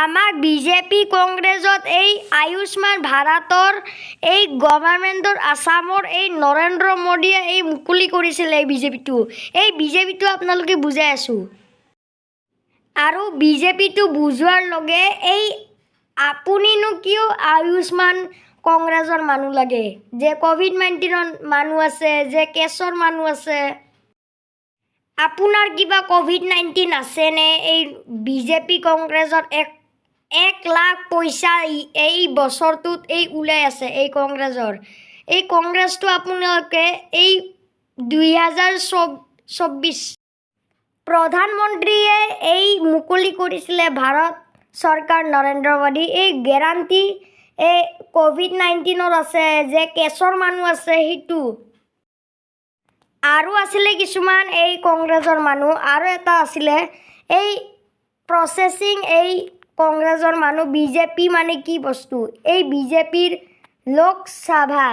আমাক বিজেপি কংগ্ৰেছত এই আয়ুষ্মান ভাৰতৰ এই গভৰ্ণমেণ্টৰ আসামৰ এই নৰেন্দ্ৰ মোদীয়ে এই মুকলি কৰিছিলে এই বিজেপিটো আপোনালোকে বুজাই আছোঁ আৰু বিজেপিটো বুজোৱাৰ লগে এই আপুনিনো কিয় আয়ুষ্মান কংগ্ৰেছৰ মানুহ লাগে যে কোভিড-19ৰ মানুহ আছে যে কেছৰ মানুহ আছে আপোনাৰ কিবা কোভিড-19 আছেনে এই বিজেপি কংগ্ৰেছৰ 1 লাখ পইচা এই বছৰটোত এই ওলাই আছে এই কংগ্ৰেছটো আপোনালোকে এই 2024 প্ৰধানমন্ত্ৰীয়ে এই মুকলি কৰিছিলে ভাৰত চৰকাৰ নৰেন্দ্ৰ মোদী এই গেৰাণ্টি এই কোভিড-19ৰ আছে যে কেছৰ মানুহ আছে সেইটো আৰু আছিলে কিছুমান এই কংগ্ৰেছৰ মানুহ আৰু এটা আছিলে এই প্ৰচেছিং এই কংগ্ৰেছৰ মানুহ বিজেপি মানে কি বস্তু এই বিজেপিৰ লোকসভা